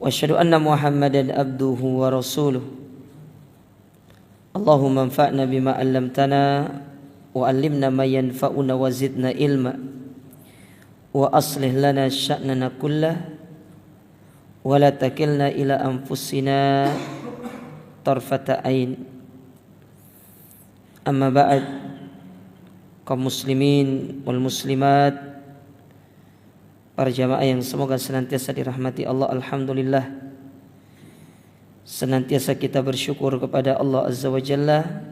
وأشهد أن محمدا عبده ورسوله اللهم انفعنا بما علمتنا وعلمنا ما ينفعنا وزدنا علما وأصلح لنا شأننا كله ولا تكلنا إلى أنفسنا طرفة عين. Amma ba'd, kaum muslimin wal muslimat, para jamaah yang semoga senantiasa dirahmati Allah. Alhamdulillah, senantiasa kita bersyukur kepada Allah Azza wa Jalla.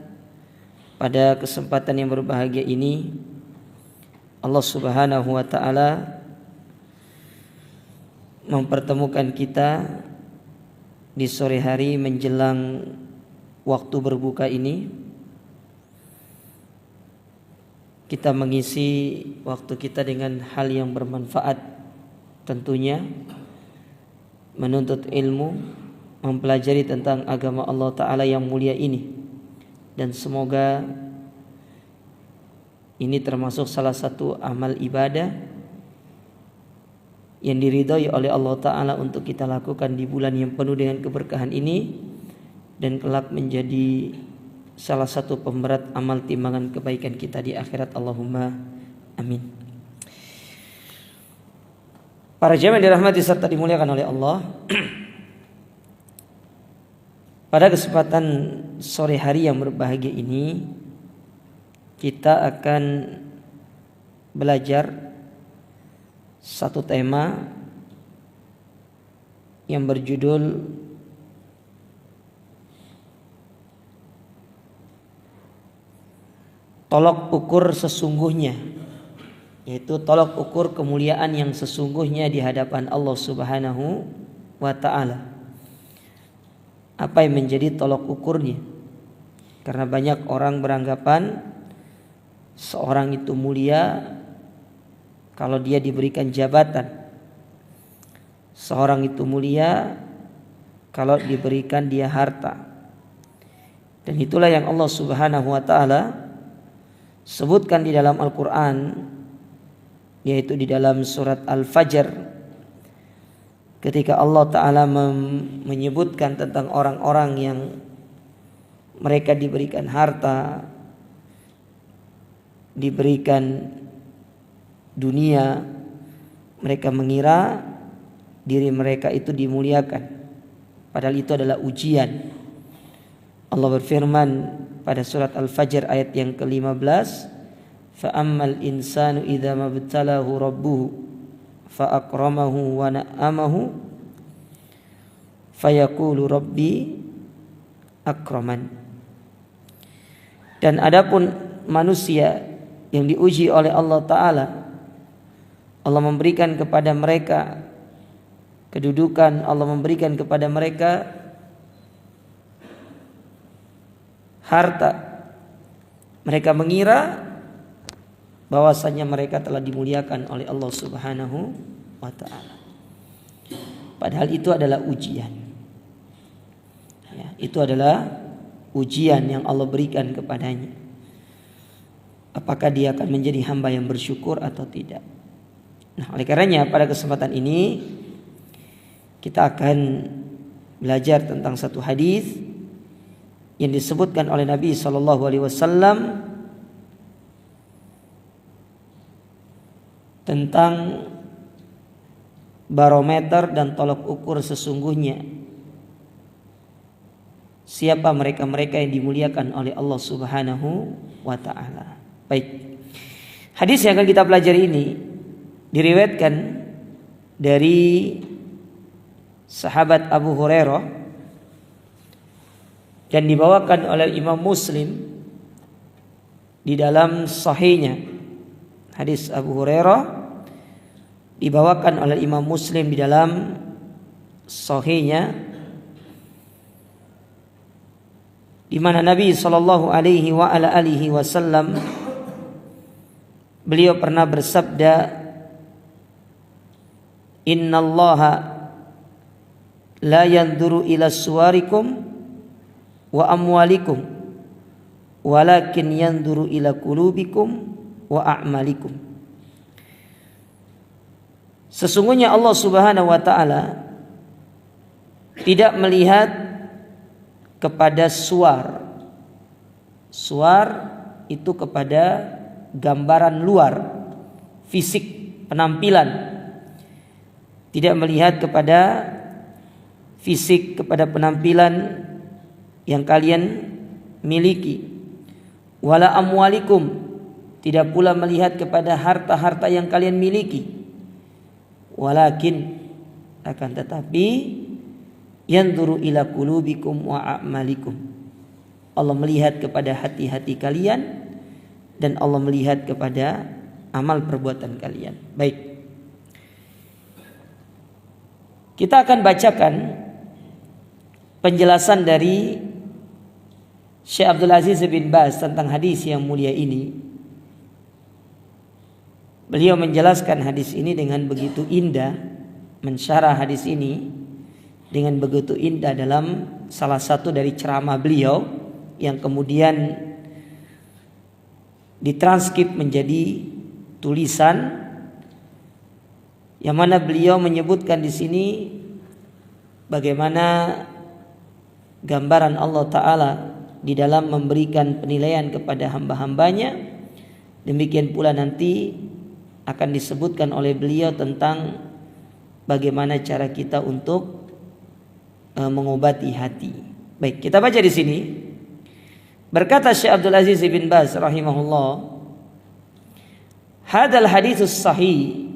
Pada kesempatan yang berbahagia ini, Allah Subhanahu wa ta'ala mempertemukan kita di sore hari menjelang waktu berbuka ini. Kita mengisi waktu kita dengan hal yang bermanfaat, tentunya menuntut ilmu, mempelajari tentang agama Allah Ta'ala yang mulia ini. Dan semoga ini termasuk salah satu amal ibadah yang diridhai oleh Allah Ta'ala untuk kita lakukan di bulan yang penuh dengan keberkahan ini, dan kelak menjadi salah satu pemberat amal timbangan kebaikan kita di akhirat. Allahumma amin. Para jamaah dirahmati serta dimuliakan oleh Allah, pada kesempatan sore hari yang berbahagia ini, kita akan belajar satu tema yang berjudul tolok ukur sesungguhnya, yaitu tolok ukur kemuliaan yang sesungguhnya di hadapan Allah Subhanahu wa ta'ala. Apa yang menjadi tolok ukurnya? Karena banyak orang beranggapan seorang itu mulia kalau dia diberikan jabatan, seorang itu mulia kalau diberikan dia harta. Dan itulah yang Allah Subhanahu wa ta'ala sebutkan di dalam Al-Quran, yaitu di dalam surat Al-Fajr, ketika Allah Ta'ala menyebutkan tentang orang-orang yang mereka diberikan harta, diberikan dunia, mereka mengira diri mereka itu dimuliakan, padahal itu adalah ujian. Allah berfirman pada surat Al-Fajr ayat yang ke-15, fa'ammal insanu idza mabtalahu rabbuhu fa'akramahu wa na'amahu fayaqulu rabbi akraman. Dan adapun manusia yang diuji oleh Allah Ta'ala, Allah memberikan kepada mereka kedudukan, Allah memberikan kepada mereka harta, mereka mengira bahwasanya mereka telah dimuliakan oleh Allah Subhanahu wa ta'ala. Padahal itu adalah ujian. Ya, itu adalah ujian yang Allah berikan kepadanya. Apakah dia akan menjadi hamba yang bersyukur atau tidak? Nah, oleh karenanya pada kesempatan ini kita akan belajar tentang satu hadis yang disebutkan oleh Nabi SAW tentang barometer dan tolok ukur sesungguhnya siapa mereka-mereka yang dimuliakan oleh Allah Subhanahu wa ta'ala. Baik, hadis yang akan kita pelajari ini diriwayatkan dari sahabat Abu Hurairah dan dibawakan oleh Imam Muslim di dalam sahihnya. Hadis Abu Hurairah dibawakan oleh Imam Muslim di dalam sahihnya, di mana Nabi sallallahu alaihi wa ala alihi wasallam beliau pernah bersabda, innallaha la yanzuru ila suwarikum wa amwalikum walakin yanzuru ila qulubikum wa a'malikum. Sesungguhnya Allah Subhanahu wa ta'ala tidak melihat kepada suar. Suar itu kepada gambaran luar, fisik, penampilan. Tidak melihat kepada fisik, kepada penampilan yang kalian miliki. Wala amwalikum, tidak pula melihat kepada harta-harta yang kalian miliki. Walakin, akan tetapi, yanzuru ila qulubikum wa a'malikum. Allah melihat kepada hati-hati kalian dan Allah melihat kepada amal perbuatan kalian. Baik. Kita akan bacakan penjelasan dari Syekh Abdul Aziz bin Baz tentang hadis yang mulia ini. Beliau menjelaskan hadis ini dengan begitu indah, mensyarah hadis ini dengan begitu indah dalam salah satu dari ceramah beliau yang kemudian ditranskrip menjadi tulisan, yang mana beliau menyebutkan di sini bagaimana gambaran Allah Ta'ala di dalam memberikan penilaian kepada hamba-hambanya. Demikian pula nanti akan disebutkan oleh beliau tentang bagaimana cara kita untuk mengobati hati. Baik, kita baca di sini. Berkata Syekh Abdul Aziz bin Baz rahimahullah, hadal haditsus sahih,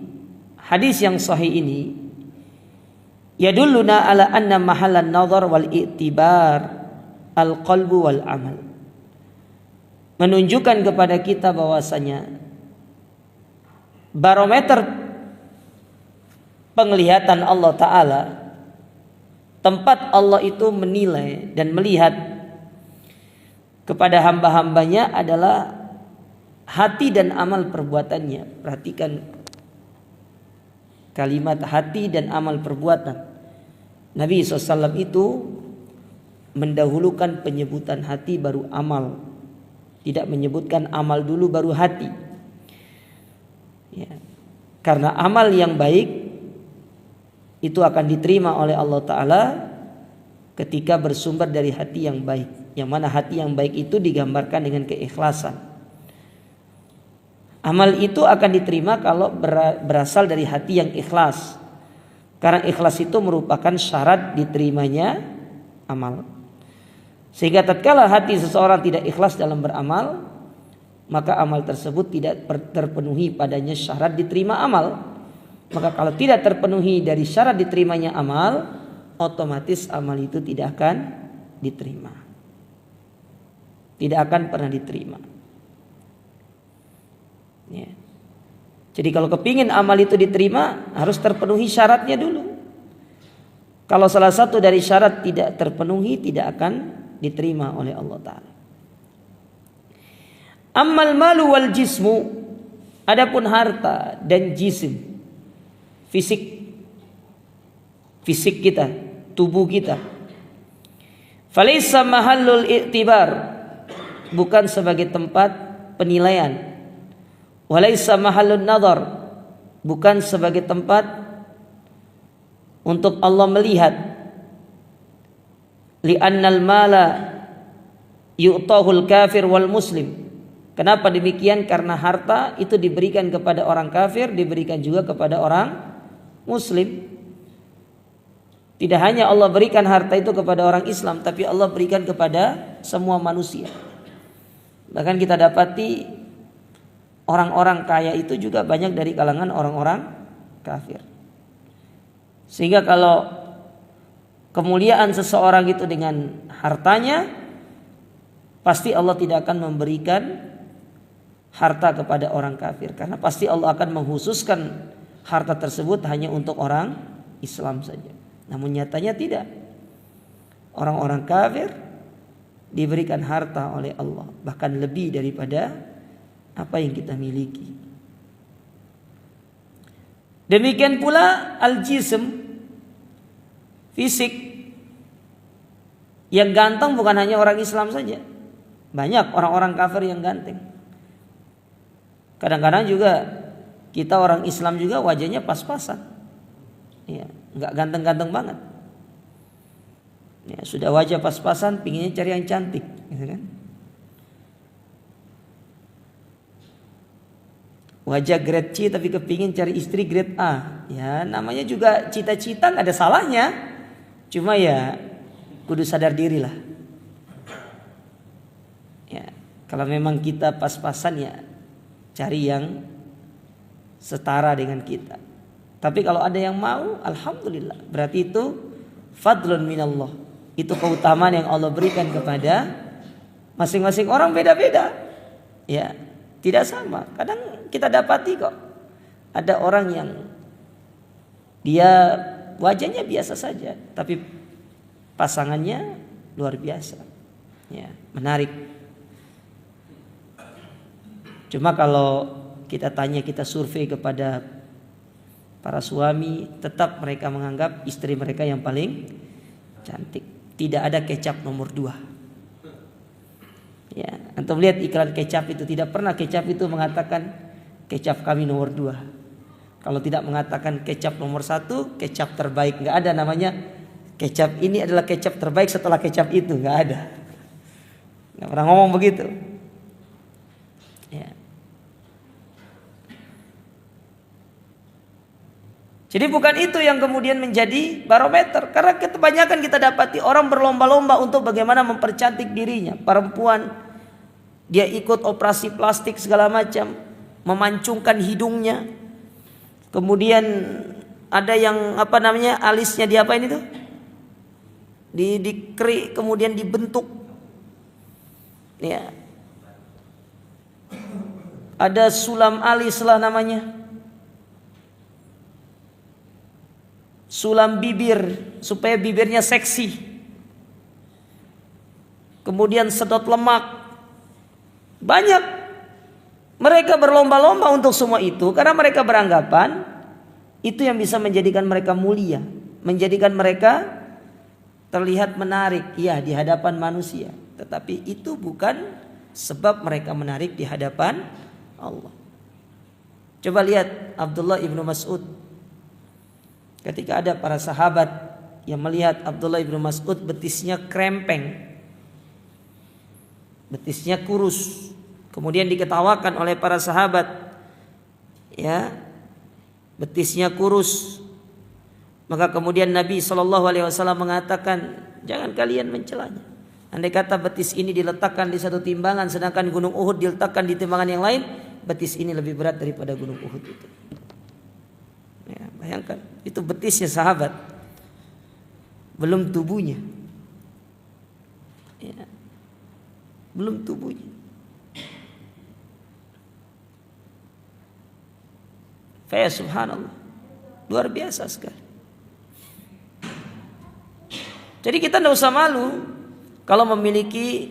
hadis yang sahih ini yadulluna ala anna mahallan nazar wal i'tibar al-qalbu wal amal, menunjukkan kepada kita bahwasanya barometer penglihatan Allah Ta'ala, tempat Allah itu menilai dan melihat kepada hamba-hambanya adalah hati dan amal perbuatannya. Perhatikan kalimat hati dan amal perbuatan. Nabi SAW itu mendahulukan penyebutan hati baru amal, tidak menyebutkan amal dulu baru hati ya. Karena amal yang baik itu akan diterima oleh Allah Ta'ala ketika bersumber dari hati yang baik, yang mana hati yang baik itu digambarkan dengan keikhlasan. Amal itu akan diterima kalau berasal dari hati yang ikhlas, karena ikhlas itu merupakan syarat diterimanya amal. Sehingga tatkala hati seseorang tidak ikhlas dalam beramal, maka amal tersebut tidak terpenuhi padanya syarat diterima amal. Maka kalau tidak terpenuhi dari syarat diterimanya amal, otomatis amal itu tidak akan diterima, tidak akan pernah diterima ya. Jadi kalau kepingin amal itu diterima, harus terpenuhi syaratnya dulu. Kalau salah satu dari syarat tidak terpenuhi, tidak akan diterima oleh Allah Ta'ala. Ammal malu wal jismu, adapun harta dan jisim, fisik kita, tubuh kita, falaysa mahallul i'tibar, bukan sebagai tempat penilaian, walaysa mahallun nazar, bukan sebagai tempat untuk Allah melihat, li'annal mala yu'tahul kafir wal muslim. Kenapa demikian? Karena harta itu diberikan kepada orang kafir, diberikan juga kepada orang muslim. Tidak hanya Allah berikan harta itu kepada orang Islam, tapi Allah berikan kepada semua manusia. Bahkan kita dapati orang-orang kaya itu juga banyak dari kalangan orang-orang kafir. Sehingga kalau kemuliaan seseorang itu dengan hartanya, pasti Allah tidak akan memberikan harta kepada orang kafir, karena pasti Allah akan menghususkan harta tersebut hanya untuk orang Islam saja. Namun nyatanya tidak. Orang-orang kafir diberikan harta oleh Allah, bahkan lebih daripada apa yang kita miliki. Demikian pula al-jism, fisik. Yang ganteng bukan hanya orang Islam saja, banyak orang-orang kafir yang ganteng. Kadang-kadang juga kita orang Islam juga wajahnya pas-pasan, ya, nggak ganteng-ganteng banget. Ya, sudah wajah pas-pasan, pinginnya cari yang cantik, gitu kan? Wajah grade C tapi kepingin cari istri grade A. Ya, namanya juga cita-cita, nggak ada salahnya. Cuma ya kudu sadar diri lah. Ya, kalau memang kita pas-pasan ya cari yang setara dengan kita. Tapi kalau ada yang mau, alhamdulillah. Berarti itu fadlun minallah. Itu keutamaan yang Allah berikan kepada masing-masing orang, beda-beda. Ya, tidak sama. Kadang kita dapati kok ada orang yang dia wajahnya biasa saja, tapi pasangannya luar biasa. Ya, menarik. Cuma kalau kita tanya, kita survei kepada para suami, tetap mereka menganggap istri mereka yang paling cantik. Tidak ada kecap nomor 2. Ya, antum lihat iklan kecap itu, tidak pernah kecap itu mengatakan kecap kami nomor 2. Kalau tidak mengatakan kecap nomor 1, kecap terbaik, nggak ada namanya kecap ini adalah kecap terbaik setelah kecap itu, nggak ada. Nggak pernah ngomong begitu. Ya. Jadi bukan itu yang kemudian menjadi barometer. Karena kebanyakan kita dapati orang berlomba-lomba untuk bagaimana mempercantik dirinya. Perempuan dia ikut operasi plastik segala macam, memancungkan hidungnya. Kemudian ada yang alisnya diapain itu? Dikerik kemudian dibentuk. Ya. Ada sulam alis lah namanya. Sulam bibir supaya bibirnya seksi. Kemudian sedot lemak. Banyak. Mereka berlomba-lomba untuk semua itu karena mereka beranggapan itu yang bisa menjadikan mereka mulia, menjadikan mereka terlihat menarik ya di hadapan manusia. Tetapi itu bukan sebab mereka menarik di hadapan Allah. Coba lihat Abdullah ibnu Mas'ud. Ketika ada para sahabat yang melihat Abdullah ibnu Mas'ud betisnya krempeng, betisnya kurus, kemudian diketawakan oleh para sahabat, ya, betisnya kurus. Maka kemudian Nabi SAW mengatakan, jangan kalian mencelanya. Andai kata betis ini diletakkan di satu timbangan, sedangkan gunung Uhud diletakkan di timbangan yang lain, betis ini lebih berat daripada gunung Uhud itu. Ya, bayangkan, itu betisnya sahabat, belum tubuhnya, ya, belum tubuhnya. Kayak subhanallah, luar biasa sekali. Jadi kita tidak usah malu kalau memiliki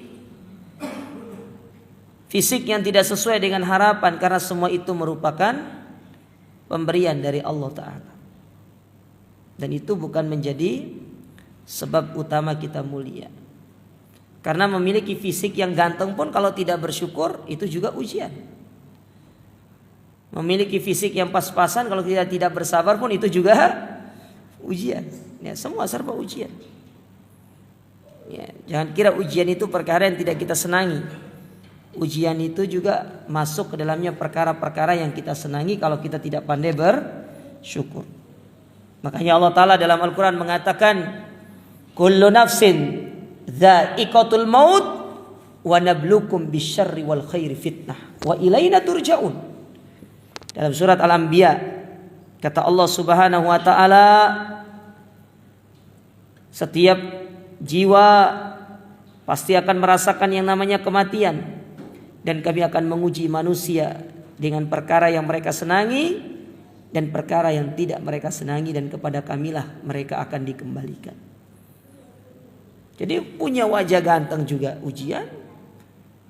fisik yang tidak sesuai dengan harapan, karena semua itu merupakan pemberian dari Allah Ta'ala. Dan itu bukan menjadi sebab utama kita mulia. Karena memiliki fisik yang ganteng pun kalau tidak bersyukur itu juga ujian. Memiliki fisik yang pas-pasan kalau kita tidak bersabar pun itu juga ujian. Ya, semua serba ujian. Ya, jangan kira ujian itu perkara yang tidak kita senangi. Ujian itu juga masuk ke dalamnya perkara-perkara yang kita senangi kalau kita tidak pandai bersyukur. Makanya Allah Ta'ala dalam Al-Quran mengatakan, kullu nafsin dha'iqatul maut wa nablukum bisyarri wal khairi fitnah wa ilaina turja'un. Dalam surat Al-Anbiya kata Allah Subhanahu wa Ta'ala, setiap jiwa pasti akan merasakan yang namanya kematian, dan kami akan menguji manusia dengan perkara yang mereka senangi dan perkara yang tidak mereka senangi, dan kepada kamilah mereka akan dikembalikan. Jadi punya wajah ganteng juga ujian,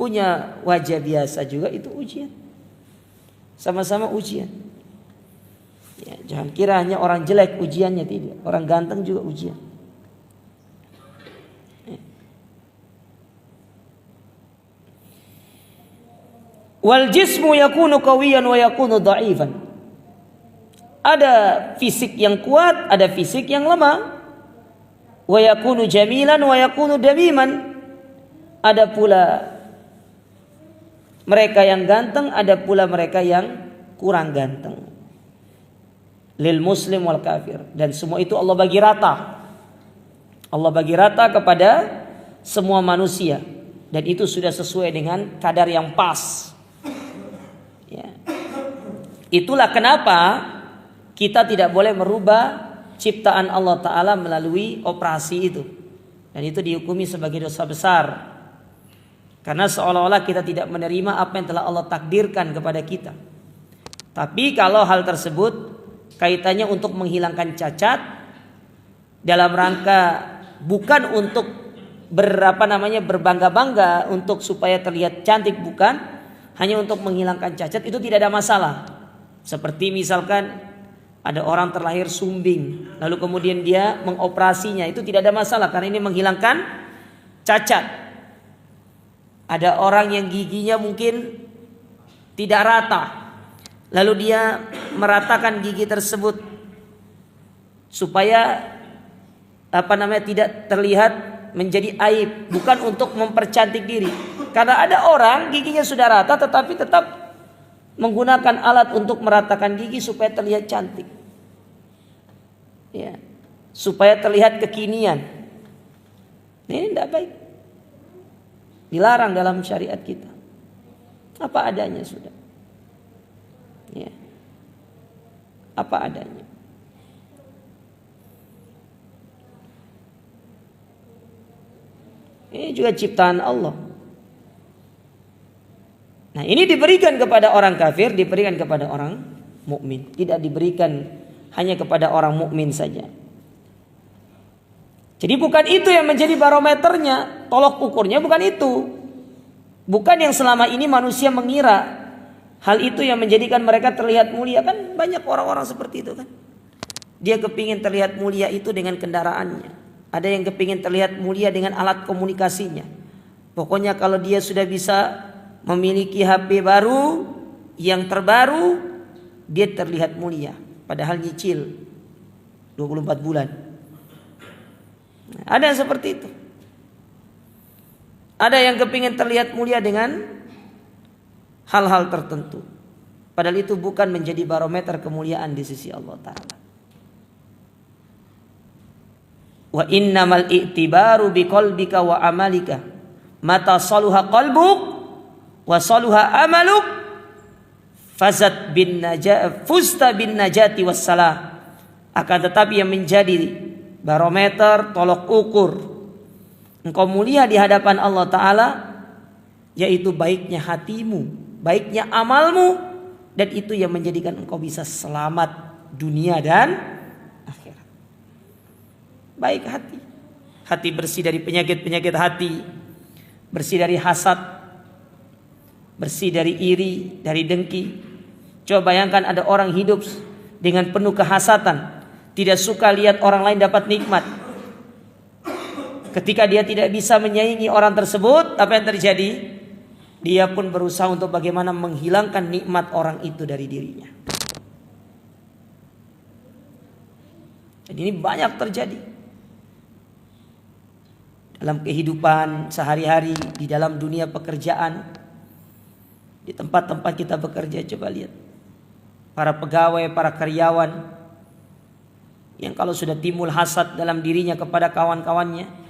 punya wajah biasa juga itu ujian. Sama-sama ujian. Ya, jangan kira hanya orang jelek ujiannya, tidak. Orang ganteng juga ujian. Wal jismu yakunu qawiyan wa yakunu dha'ifan. Ada fisik yang kuat, ada fisik yang lemah. wa yakunu jamilan wa yakunu damiman. Ada pula mereka yang ganteng, ada pula mereka yang kurang ganteng. Lil muslim wal kafir, dan semua itu Allah bagi rata. Allah bagi rata kepada semua manusia, dan itu sudah sesuai dengan kadar yang pas. Ya. Itulah kenapa kita tidak boleh merubah ciptaan Allah Ta'ala melalui operasi itu, dan itu dihukumi sebagai dosa besar, karena seolah-olah kita tidak menerima apa yang telah Allah takdirkan kepada kita. Tapi kalau hal tersebut kaitannya untuk menghilangkan cacat dalam rangka bukan untuk berbangga-bangga untuk supaya terlihat cantik, bukan, hanya untuk menghilangkan cacat, itu tidak ada masalah. Seperti misalkan ada orang terlahir sumbing, lalu kemudian dia mengoperasinya, itu tidak ada masalah karena ini menghilangkan cacat. Ada orang yang giginya mungkin tidak rata, lalu dia meratakan gigi tersebut supaya tidak terlihat menjadi aib, bukan untuk mempercantik diri. Karena ada orang giginya sudah rata tetapi tetap menggunakan alat untuk meratakan gigi supaya terlihat cantik, ya, supaya terlihat kekinian. Ini tidak baik, dilarang dalam syariat kita. Apa adanya sudah, ya, apa adanya. Ini juga ciptaan Allah. Nah, ini diberikan kepada orang kafir, diberikan kepada orang mukmin, tidak diberikan hanya kepada orang mukmin saja. Jadi bukan itu yang menjadi barometernya, tolok ukurnya bukan itu. Bukan yang selama ini manusia mengira hal itu yang menjadikan mereka terlihat mulia. Kan banyak orang-orang seperti itu kan. Dia kepingin terlihat mulia itu dengan kendaraannya. Ada yang kepingin terlihat mulia dengan alat komunikasinya. Pokoknya kalau dia sudah bisa memiliki HP baru yang terbaru, dia terlihat mulia. Padahal nyicil 24 bulan. Ada yang seperti itu. Ada yang kepingin terlihat mulia dengan hal-hal tertentu. Padahal itu bukan menjadi barometer kemuliaan di sisi Allah Ta'ala. Wa innamal i'tibaru biqalbika wa amalika. Mata saluha qalbuk wa saluha amaluk fusta bin najati wassalah. Akan tetapi yang menjadi barometer, tolok ukur engkau mulia di hadapan Allah Ta'ala, yaitu baiknya hatimu, baiknya amalmu, dan itu yang menjadikan engkau bisa selamat dunia dan akhirat. Baik hati, hati bersih dari penyakit-penyakit hati, bersih dari hasad, bersih dari iri, dari dengki. Coba bayangkan ada orang hidup dengan penuh kehasatan, tidak suka lihat orang lain dapat nikmat. Ketika dia tidak bisa menyaingi orang tersebut, apa yang terjadi? Dia pun berusaha untuk bagaimana menghilangkan nikmat orang itu dari dirinya. Jadi ini banyak terjadi dalam kehidupan sehari-hari, di dalam dunia pekerjaan, di tempat-tempat kita bekerja. Coba lihat para pegawai, para karyawan yang kalau sudah timbul hasad dalam dirinya kepada kawan-kawannya,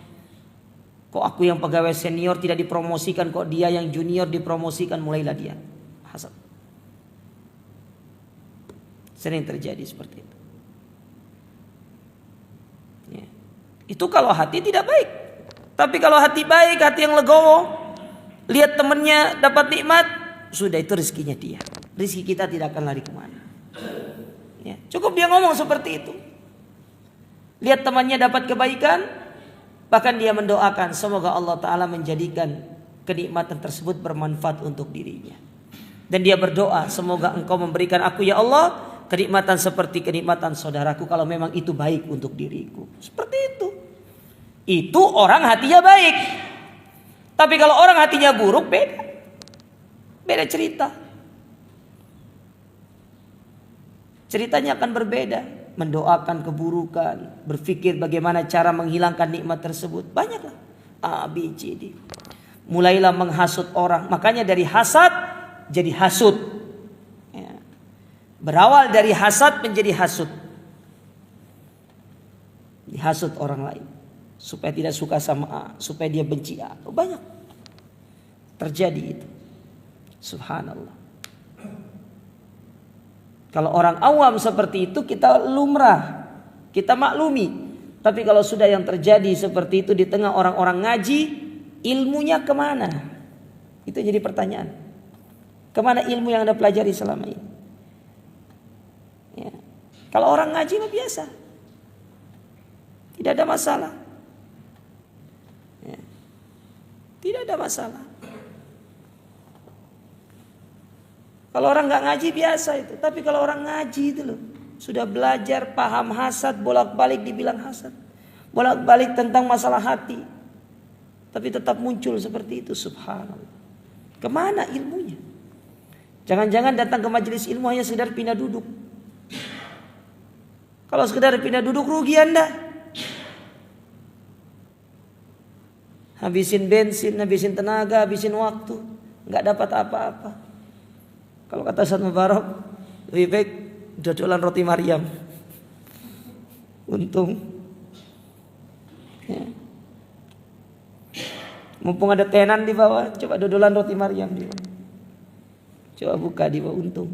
kok aku yang pegawai senior tidak dipromosikan, kok dia yang junior dipromosikan, mulailah dia hasad. Sering terjadi seperti itu. Ya. Itu kalau hati tidak baik. Tapi kalau hati baik, hati yang legowo, lihat temannya dapat nikmat, sudah itu rezekinya dia. Rezeki kita tidak akan lari kemana. Ya, cukup dia ngomong seperti itu. Lihat temannya dapat kebaikan, bahkan dia mendoakan semoga Allah Ta'ala menjadikan kenikmatan tersebut bermanfaat untuk dirinya. Dan dia berdoa, semoga engkau memberikan aku ya Allah kenikmatan seperti kenikmatan saudaraku, kalau memang itu baik untuk diriku. Seperti itu. Itu orang hatinya baik. Tapi kalau orang hatinya buruk, beda cerita. Ceritanya akan berbeda. mendoakan keburukan, berpikir bagaimana cara menghilangkan nikmat tersebut. Banyaklah A, B, C, D. Mulailah menghasut orang. Makanya dari hasad jadi hasut. Ya. Berawal dari hasad menjadi hasut. Dihasut orang lain supaya tidak suka sama A, supaya dia benci A. Banyak terjadi itu. Subhanallah. Kalau orang awam seperti itu kita lumrah, kita maklumi. Tapi kalau sudah yang terjadi seperti itu di tengah orang-orang ngaji, ilmunya kemana? Itu jadi pertanyaan. Kemana ilmu yang Anda pelajari selama ini? Ya. Kalau orang ngaji mah biasa, tidak ada masalah. Ya. Tidak ada masalah. Kalau orang nggak ngaji biasa itu. Tapi kalau orang ngaji itu loh, sudah belajar paham hasad, bolak-balik dibilang hasad, bolak-balik tentang masalah hati, tapi tetap muncul seperti itu. Subhanallah. Kemana ilmunya? Jangan-jangan datang ke majelis ilmu hanya sekedar pindah duduk. Kalau sekedar pindah duduk rugi Anda. Habisin bensin, habisin tenaga, habisin waktu, nggak dapat apa-apa. Kalau kata Ustaz Mubarak, lebih baik dodolan roti Maryam. Untung. Ya. Mumpung ada tenan di bawah, coba dodolan roti Maryam di bawah. Coba buka di bawah, untung.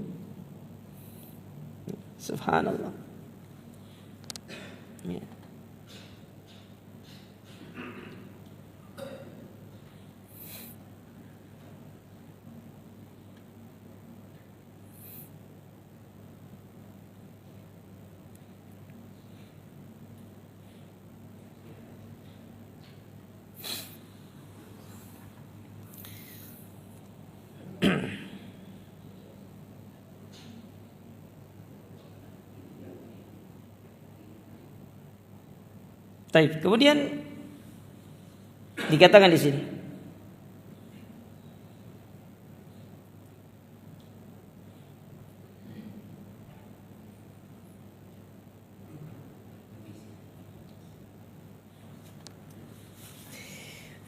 Subhanallah. Ya. Baik, kemudian dikatakan di sini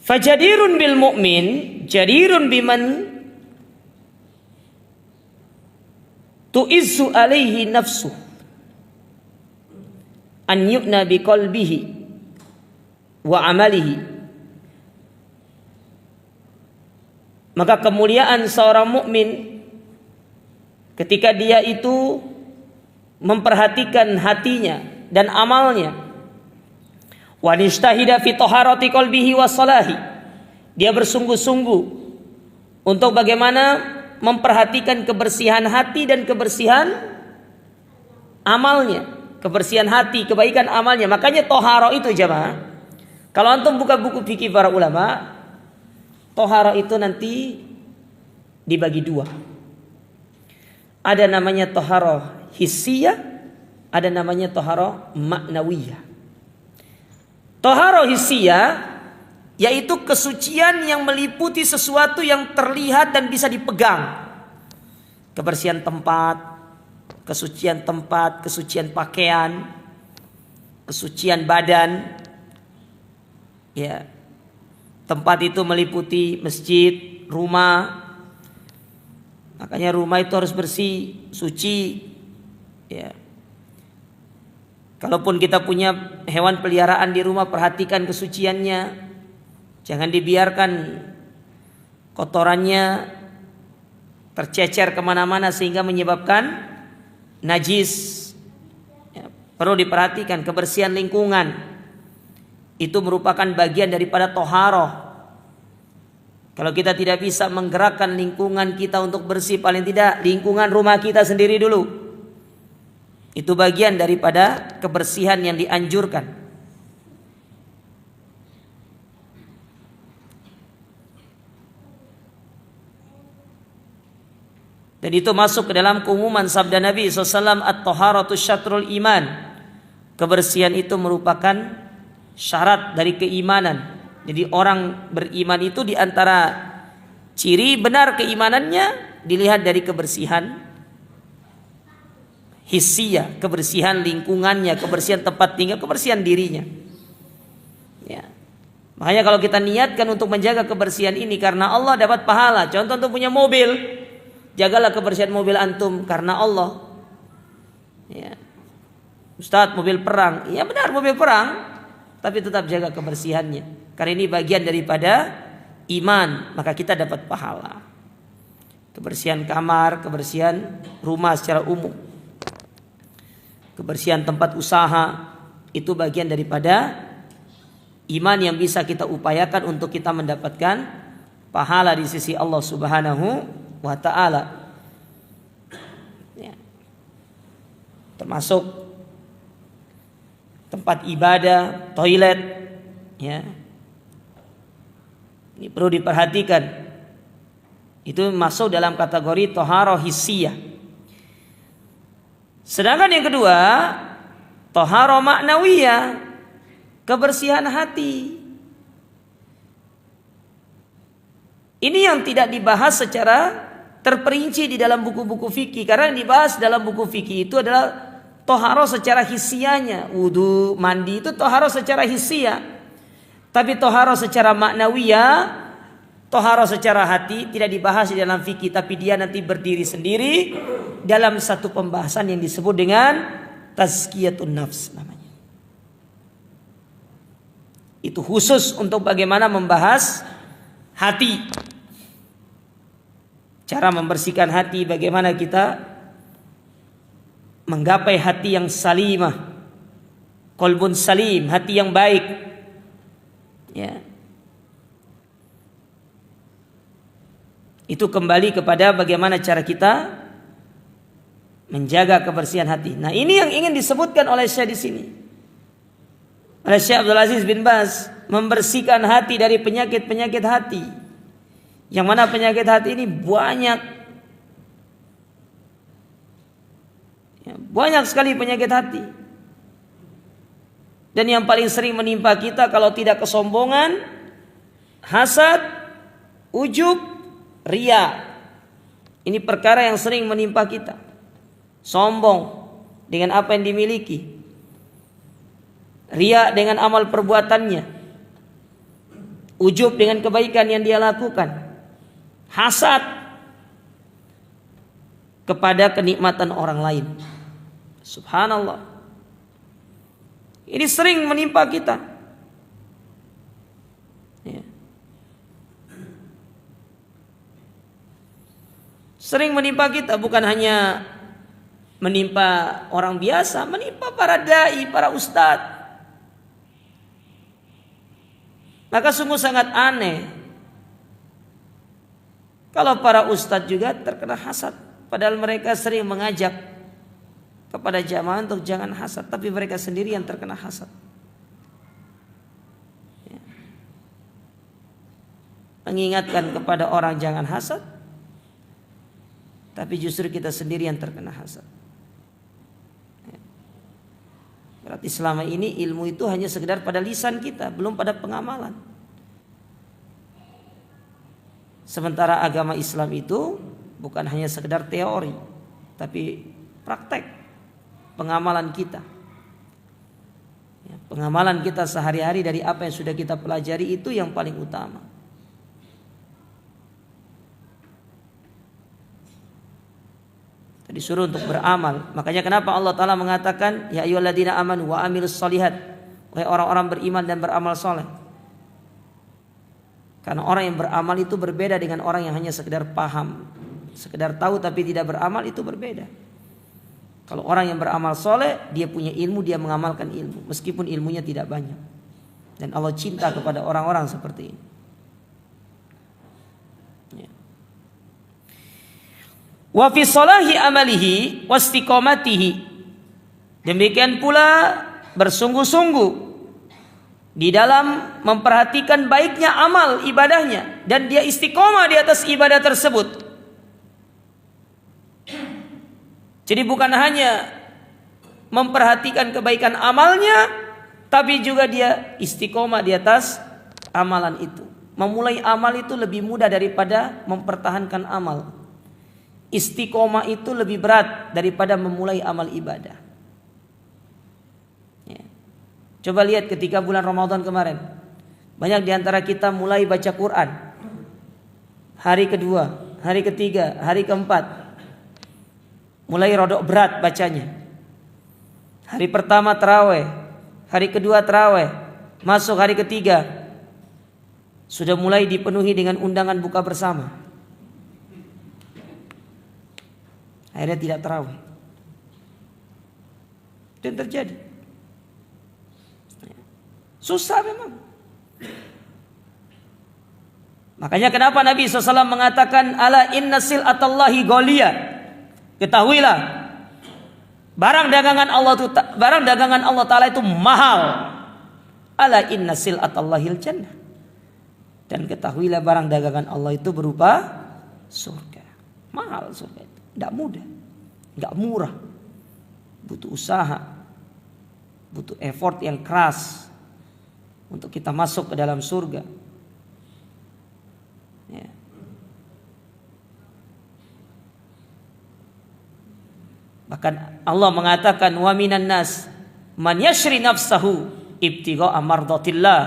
fajadirun bil mu'min jadirun biman tu'izzu alaihi nafsu an yu'na bi qalbihi wa amalihi. Maka kemuliaan seorang mukmin ketika dia itu memperhatikan hatinya dan amalnya. Wa nistahida fi taharati qalbihi wa salahi. Dia bersungguh-sungguh untuk bagaimana memperhatikan kebersihan hati dan kebersihan amalnya, kebersihan hati, kebaikan amalnya. Makanya toharo itu jemaah. Kalau antum buka buku fikih para ulama, tohara itu nanti dibagi dua. Ada namanya tohara hissiyah, ada namanya tohara maknawiyah. Tohara hissiyah yaitu kesucian yang meliputi sesuatu yang terlihat dan bisa dipegang. Kebersihan tempat, kesucian pakaian, kesucian badan. Ya, tempat itu meliputi masjid, rumah. Makanya rumah itu harus bersih, suci. Ya. Kalaupun kita punya hewan peliharaan di rumah, perhatikan kesuciannya. Jangan dibiarkan kotorannya tercecer kemana-mana sehingga menyebabkan najis. Ya, perlu diperhatikan kebersihan lingkungan. Itu merupakan bagian daripada toharoh. Kalau kita tidak bisa menggerakkan lingkungan kita untuk bersih, paling tidak lingkungan rumah kita sendiri dulu. Itu bagian daripada kebersihan yang dianjurkan. Dan itu masuk ke dalam keumuman sabda Nabi SAW, at-taharatu syatrul iman. Kebersihan itu merupakan syarat dari keimanan. Jadi orang beriman itu diantara ciri benar keimanannya dilihat dari kebersihan hissiyah, kebersihan lingkungannya, kebersihan tempat tinggal, kebersihan dirinya. Ya. Makanya kalau kita niatkan untuk menjaga kebersihan ini karena Allah, dapat pahala. Contoh untuk punya mobil, jagalah kebersihan mobil antum karena Allah. Ya. Ustadz, mobil perang, iya benar mobil perang, tapi tetap jaga kebersihannya. Karena ini bagian daripada iman, maka kita dapat pahala. Kebersihan kamar, kebersihan rumah secara umum, kebersihan tempat usaha, itu bagian daripada iman yang bisa kita upayakan untuk kita mendapatkan pahala di sisi Allah Subhanahu wa ta'ala. Ya. Termasuk tempat ibadah, toilet, ya. Ini perlu diperhatikan. Itu masuk dalam kategori thaharah hissiyah. Sedangkan yang kedua, thaharah ma'nawiyah, kebersihan hati. Ini yang tidak dibahas secara terperinci di dalam buku-buku fikih. Karena yang dibahas dalam buku fikih itu adalah thaharah secara hissiyahnya. Wudu, mandi itu thaharah secara hissiyah. Tapi thaharah secara ma'nawiyah, thaharah secara hati tidak dibahas di dalam fikih. Tapi dia nanti berdiri sendiri dalam satu pembahasan yang disebut dengan tazkiyatun nafs namanya. Itu khusus untuk bagaimana membahas hati. Cara membersihkan hati, bagaimana kita menggapai hati yang salimah, qalbun salim, hati yang baik. Ya. Itu kembali kepada bagaimana cara kita menjaga kebersihan hati. Nah, ini yang ingin disebutkan oleh Syekh di sini. Oleh Syekh Abdul Aziz bin Baz, membersihkan hati dari penyakit-penyakit hati. Yang mana penyakit hati ini banyak. Ya, banyak sekali penyakit hati. Dan yang paling sering menimpa kita kalau tidak kesombongan, hasad, ujub, riya. Ini perkara yang sering menimpa kita. Sombong dengan apa yang dimiliki, riya dengan amal perbuatannya, ujub dengan kebaikan yang dia lakukan, hasad kepada kenikmatan orang lain. Subhanallah, ini sering menimpa kita. Ya. Sering menimpa kita, bukan hanya menimpa orang biasa, menimpa para dai, para ustadz. Maka sungguh sangat aneh kalau para ustadz juga terkena hasad, padahal mereka sering mengajak kepada jamaah untuk jangan hasad, tapi mereka sendiri yang terkena hasad. Ya. Mengingatkan kepada orang jangan hasad, tapi justru kita sendiri yang terkena hasad. Berarti selama ini ilmu itu hanya sekedar pada lisan kita, belum pada pengamalan. Sementara agama Islam itu bukan hanya sekedar teori, tapi praktek, pengamalan kita. Ya, pengamalan kita sehari-hari dari apa yang sudah kita pelajari itu yang paling utama. Disuruh untuk beramal. Makanya kenapa Allah Ta'ala mengatakan ya ayyuhalladzina amanu wa amilus solihat, wahai orang-orang beriman dan beramal soleh. Karena orang yang beramal itu berbeda dengan orang yang hanya sekedar paham, sekedar tahu tapi tidak beramal, itu berbeda. Kalau orang yang beramal soleh, dia punya ilmu, dia mengamalkan ilmu meskipun ilmunya tidak banyak. Dan Allah cinta kepada orang-orang seperti ini. Wa fi salahi amalihi wastiqomatihi. Demikian pula bersungguh-sungguh di dalam memperhatikan baiknya amal ibadahnya dan dia istiqomah di atas ibadah tersebut. Jadi bukan hanya memperhatikan kebaikan amalnya, tapi juga dia istiqomah di atas amalan itu. Memulai amal itu lebih mudah daripada mempertahankan amal. istiqomah itu lebih berat daripada memulai amal ibadah. Ya. Coba lihat ketika bulan Ramadan kemarin, banyak diantara kita mulai baca Quran. Hari kedua, hari ketiga, hari keempat, mulai rodok berat bacanya. Hari pertama tarawih, hari kedua tarawih, masuk hari ketiga, sudah mulai dipenuhi dengan undangan buka bersama. Akhirnya tidak tarawih. Itu yang terjadi. Susah memang. Makanya kenapa Nabi SAW mengatakan ala inna sil'atallahi ghaliyah. Ketahuilah, barang dagangan Allah Ta'ala itu mahal. Ala inna sil'atallahil jannah. Dan ketahuilah barang dagangan Allah itu berupa surga. Mahal surga itu. Tidak mudah, tidak murah, butuh usaha, butuh effort yang keras untuk kita masuk ke dalam surga. Ya. Bahkan Allah mengatakan wa minan nas man yashri nafsahu ibtigha'a mardatillah.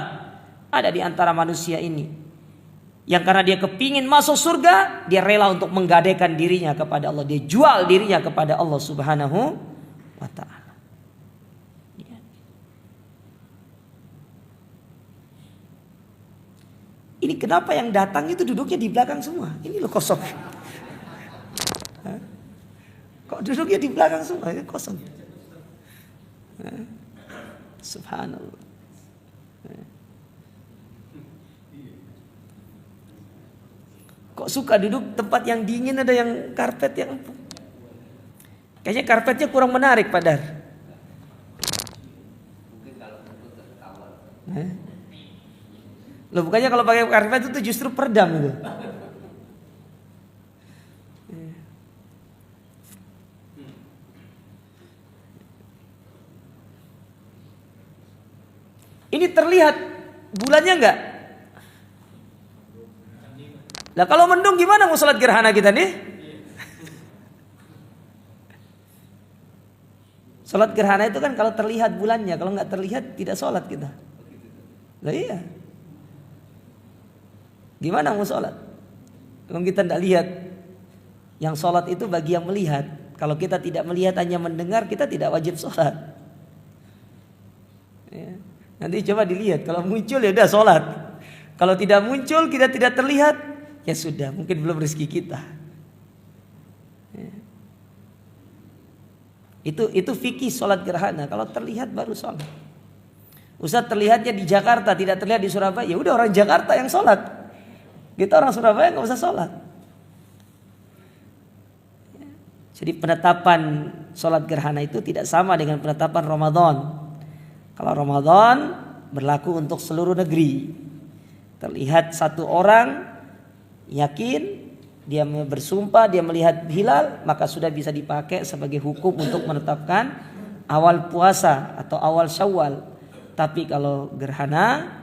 Ada di antara manusia ini yang karena dia kepingin masuk surga, dia rela untuk menggadaikan dirinya kepada Allah. Dia jual dirinya kepada Allah Subhanahu wa ta'ala. Ya. Ini kenapa yang datang itu duduknya di belakang semua? Ini loh kosong. Kok duduknya di belakang semua? Ini kosong. Subhanallah. Kok suka duduk tempat yang dingin, ada yang karpet yang empuk. Kayaknya karpetnya kurang menarik Padar. Loh, bukannya kalau pakai karpet itu justru peredam itu. Ini terlihat bulannya enggak? Lah kalau mendung gimana mau sholat gerhana kita nih? Sholat gerhana itu kan kalau terlihat bulannya, kalau nggak terlihat tidak sholat kita. Lah iya. Gimana mau sholat? Kalau kita tidak lihat, yang sholat itu bagi yang melihat. Kalau kita tidak melihat hanya mendengar, kita tidak wajib sholat. Ya. Nanti coba dilihat, kalau muncul ya udah sholat. Kalau tidak muncul, kita tidak terlihat, ya sudah, mungkin belum rezeki kita. Ya. Itu fikih sholat gerhana. Kalau terlihat baru sholat. Ustaz terlihatnya di Jakarta, tidak terlihat di Surabaya, ya udah orang Jakarta yang sholat. Kita orang Surabaya nggak usah sholat. Ya. Jadi penetapan sholat gerhana itu tidak sama dengan penetapan Ramadan. Kalau Ramadan berlaku untuk seluruh negeri. Terlihat satu orang yakin, dia bersumpah, dia melihat hilal, maka sudah bisa dipakai sebagai hukum untuk menetapkan awal puasa atau awal Syawal. Tapi kalau gerhana,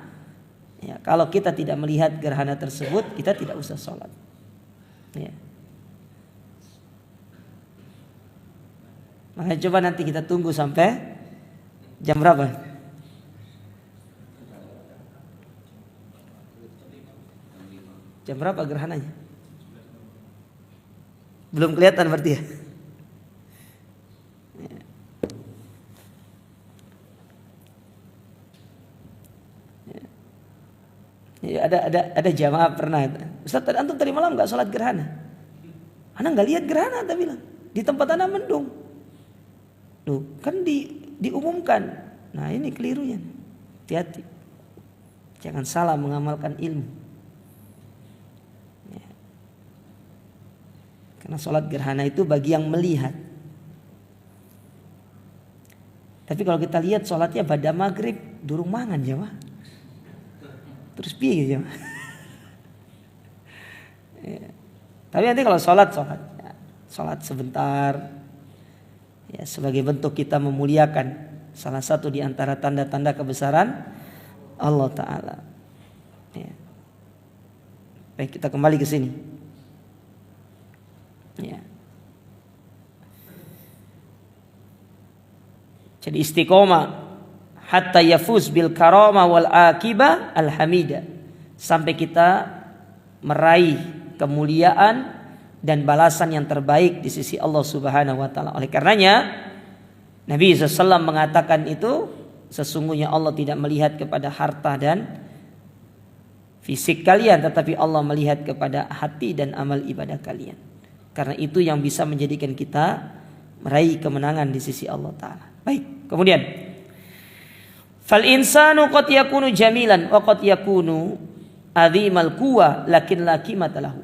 ya, kalau kita tidak melihat gerhana tersebut, kita tidak usah sholat. Ya. Makanya coba nanti kita tunggu sampai jam berapa? Jam berapa gerhananya? Belum kelihatan berarti ya? Ya, ada jamaah pernah, Ustaz antum tadi malam nggak sholat gerhana? Ana nggak lihat gerhana, tak bilang di tempat ana mendung. Loh, kan diumumkan. Nah ini kelirunya. Hati-hati, jangan salah mengamalkan ilmu. Ya. Karena sholat gerhana itu bagi yang melihat. Tapi kalau kita lihat sholatnya pada maghrib, durung mangan jamaah. Terus piye ya? Ya. Tapi nanti kalau sholat sebentar, ya, sebagai bentuk kita memuliakan salah satu di antara tanda-tanda kebesaran Allah Ta'ala. Ya. Baik, kita kembali ke sini. Ya. Jadi istiqomah hatta yafuz bil karama wal akibah al hamida, sampai kita meraih kemuliaan dan balasan yang terbaik di sisi Allah Subhanahu wa taala. Oleh karenanya Nabi SAW mengatakan itu, sesungguhnya Allah tidak melihat kepada harta dan fisik kalian, tetapi Allah melihat kepada hati dan amal ibadah kalian. Karena itu yang bisa menjadikan kita meraih kemenangan di sisi Allah Ta'ala. Baik, kemudian fal insanu qad yakunu jamilan wa qad yakunu azimal quwa lakin la qimata lahu.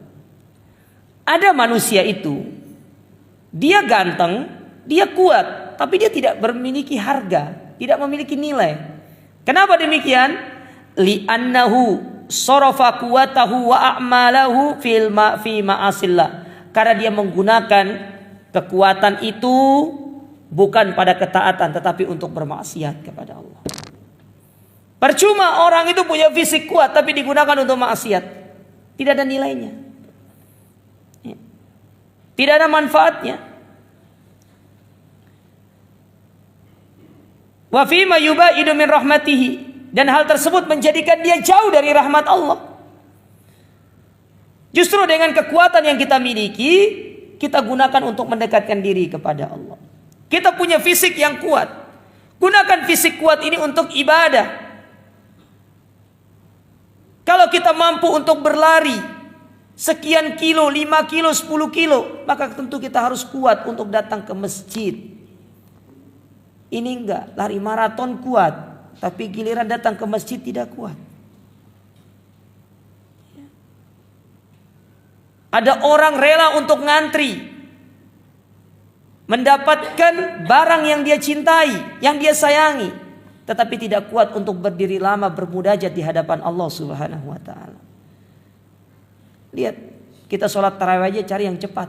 Ada manusia itu dia ganteng, dia kuat, tapi dia tidak memiliki harga, tidak memiliki nilai. Kenapa demikian? Li'annahu sarafa quwatahu wa a'malahu fi ma'asillah. Karena dia menggunakan kekuatan itu bukan pada ketaatan, tetapi untuk bermaksiat kepada Allah. Percuma orang itu punya fisik kuat tapi digunakan untuk maksiat, tidak ada nilainya, tidak ada manfaatnya. Wa fi ma yubaidu min rahmatihi, dan hal tersebut menjadikan dia jauh dari rahmat Allah. Justru dengan kekuatan yang kita miliki, kita gunakan untuk mendekatkan diri kepada Allah. Kita punya fisik yang kuat, gunakan fisik kuat ini untuk ibadah. Kalau kita mampu untuk berlari sekian kilo, 5 kilo, 10 kilo, maka tentu kita harus kuat untuk datang ke masjid. Ini enggak, lari maraton kuat, tapi giliran datang ke masjid tidak kuat. Ada orang rela untuk ngantri, mendapatkan barang yang dia cintai, yang dia sayangi, tetapi tidak kuat untuk berdiri lama bermunajat di hadapan Allah Subhanahu wa taala. Lihat, kita sholat tarawih aja cari yang cepat.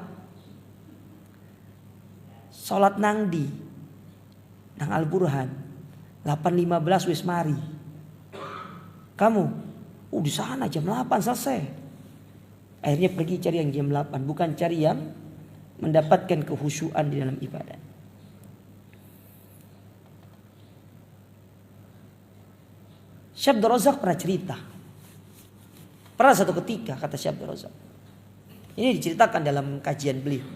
Sholat nangdi, nang Al-Burhan 8.15 wis mari. Kamu di sana jam 8 selesai. Akhirnya pergi cari yang jam 8, bukan cari yang mendapatkan kehusyuan di dalam ibadah. Syekh Abdul Razak pernah cerita. Pernah satu ketika, kata Syekh Abdul Razak, ini diceritakan dalam kajian beliau.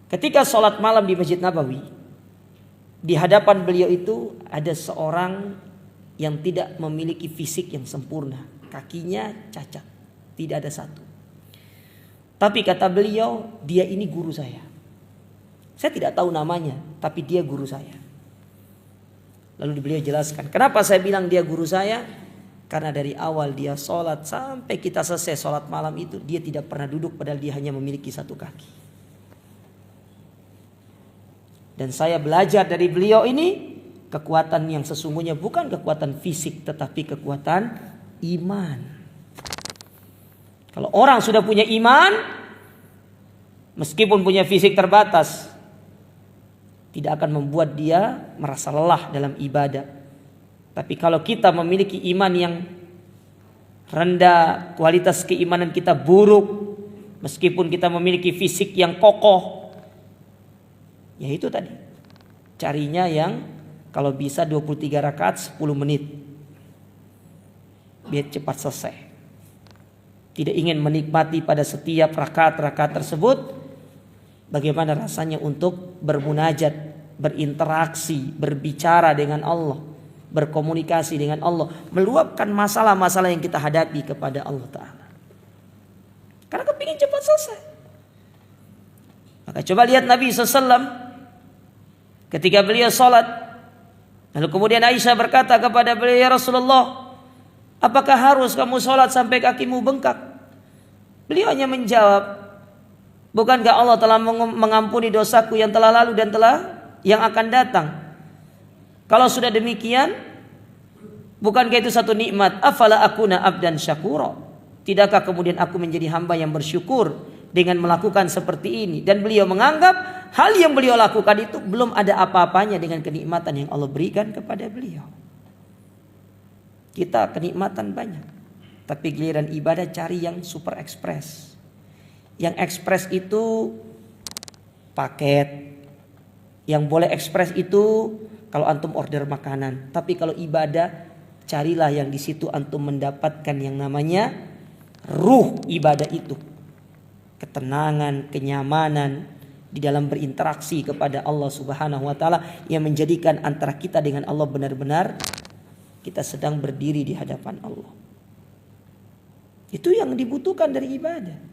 Ketika sholat malam di Masjid Nabawi, di hadapan beliau itu ada seorang yang tidak memiliki fisik yang sempurna. Kakinya cacat, tidak ada satu. Tapi kata beliau, dia ini guru saya. Saya tidak tahu namanya, tapi dia guru saya. Lalu beliau jelaskan, kenapa saya bilang dia guru saya? Karena dari awal dia sholat sampai kita selesai sholat malam itu, dia tidak pernah duduk padahal dia hanya memiliki satu kaki. Dan saya belajar dari beliau ini, kekuatan yang sesungguhnya bukan kekuatan fisik, tetapi kekuatan iman. Kalau orang sudah punya iman, meskipun punya fisik terbatas, tidak akan membuat dia merasa lelah dalam ibadah. Tapi kalau kita memiliki iman yang rendah, kualitas keimanan kita buruk, meskipun kita memiliki fisik yang kokoh, ya itu tadi, carinya yang kalau bisa 23 rakaat 10 menit, biar cepat selesai. Tidak ingin menikmati pada setiap rakaat-rakaat tersebut bagaimana rasanya untuk bermunajat, berinteraksi, berbicara dengan Allah, berkomunikasi dengan Allah, meluapkan masalah-masalah yang kita hadapi kepada Allah Ta'ala. Karena kepingin cepat selesai. Maka coba lihat Nabi SAW ketika beliau sholat. Lalu kemudian Aisyah berkata kepada beliau, ya Rasulullah, apakah harus kamu sholat sampai kakimu bengkak? Beliau hanya menjawab, bukankah Allah telah mengampuni dosaku yang telah lalu dan yang akan datang? Kalau sudah demikian, bukankah itu satu nikmat? Afala akuna abdan syakura? Tidakkah kemudian aku menjadi hamba yang bersyukur dengan melakukan seperti ini? Dan beliau menganggap hal yang beliau lakukan itu belum ada apa-apanya dengan kenikmatan yang Allah berikan kepada beliau. Kita kenikmatan banyak, tapi giliran ibadah cari yang super ekspres. Yang ekspres itu paket. Yang boleh ekspres itu kalau antum order makanan. Tapi kalau ibadah, carilah yang di situ antum mendapatkan yang namanya ruh ibadah itu. Ketenangan, kenyamanan di dalam berinteraksi kepada Allah Subhanahu wa taala yang menjadikan antara kita dengan Allah benar-benar kita sedang berdiri di hadapan Allah. Itu yang dibutuhkan dari ibadah.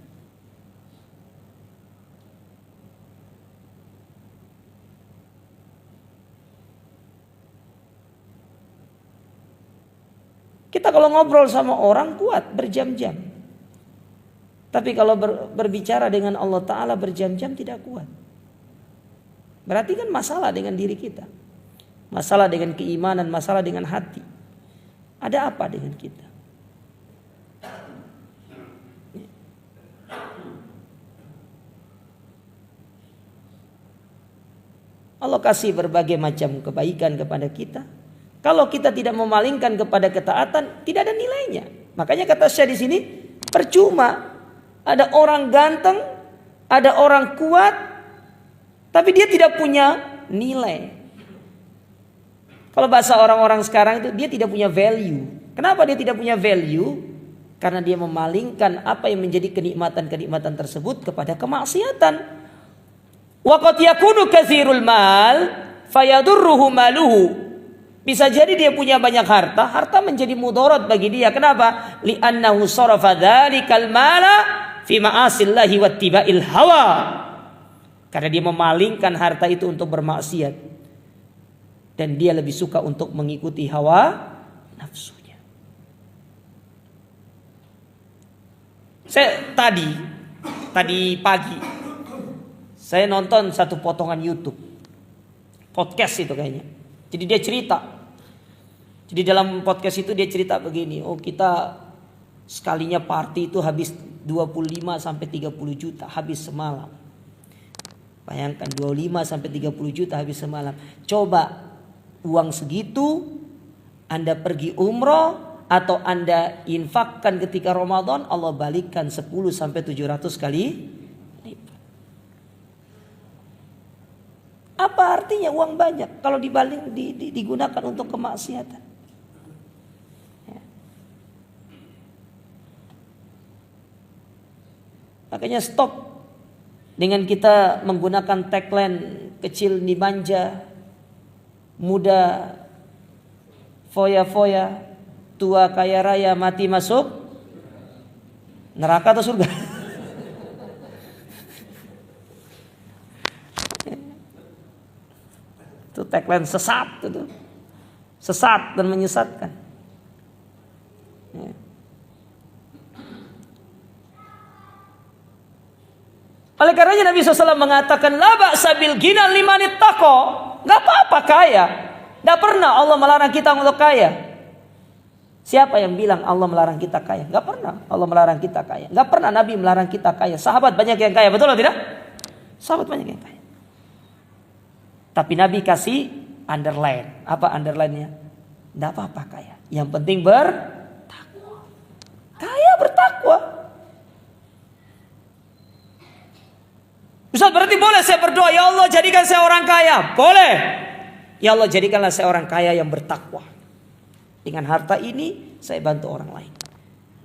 Kita kalau ngobrol sama orang kuat berjam-jam. Tapi kalau berbicara dengan Allah Ta'ala berjam-jam tidak kuat. Berarti kan masalah dengan diri kita. Masalah dengan keimanan, masalah dengan hati. Ada apa dengan kita? Allah kasih berbagai macam kebaikan kepada kita. Kalau kita tidak memalingkan kepada ketaatan, tidak ada nilainya. Makanya kata Syekh di sini, percuma ada orang ganteng, ada orang kuat, tapi dia tidak punya nilai. Kalau bahasa orang-orang sekarang itu dia tidak punya value. Kenapa dia tidak punya value? Karena dia memalingkan apa yang menjadi kenikmatan-kenikmatan tersebut kepada kemaksiatan. Wa qad yakunu katsirul mal fayadurruhu maluhu. Bisa jadi dia punya banyak harta, harta menjadi mudarat bagi dia. Kenapa? Li'annahu sarafa dzalikal mala fi ma'asillahi wattiba'il hawa. Karena dia memalingkan harta itu untuk bermaksiat. Dan dia lebih suka untuk mengikuti hawa nafsunya. Saya tadi pagi saya nonton satu potongan YouTube. Podcast itu kayaknya. Jadi dia cerita. Jadi dalam podcast itu dia cerita begini, oh kita sekalinya party itu habis 25 sampai 30 juta habis semalam. Bayangkan 25 sampai 30 juta habis semalam. Coba uang segitu Anda pergi umroh atau Anda infakkan ketika Ramadan, Allah balikkan 10 sampai 700 kali lipat. Apa artinya uang banyak kalau digunakan untuk kemaksiatan? Ya. Makanya stop dengan kita menggunakan tagline kecil dimanja, muda foya-foya, tua kaya raya, mati masuk neraka atau surga. Itu tagline sesat itu. Sesat dan menyesatkan. Ya. Oleh karenanya Nabi SAW mengatakan la ba'sa bil ghina liman ittaqa. Enggak apa-apa kaya. Enggak pernah Allah melarang kita untuk kaya. Siapa yang bilang Allah melarang kita kaya? Enggak pernah Allah melarang kita kaya. Enggak pernah Nabi melarang kita kaya. Sahabat banyak yang kaya, betul atau tidak? Sahabat banyak yang kaya. Tapi Nabi kasih underline. Apa underline-nya? Enggak apa-apa kaya. Yang penting bertakwa. Kaya bertakwa. Ustaz, berarti boleh saya berdoa, ya Allah jadikan saya orang kaya? Boleh. Ya Allah jadikanlah saya orang kaya yang bertakwa. Dengan harta ini saya bantu orang lain.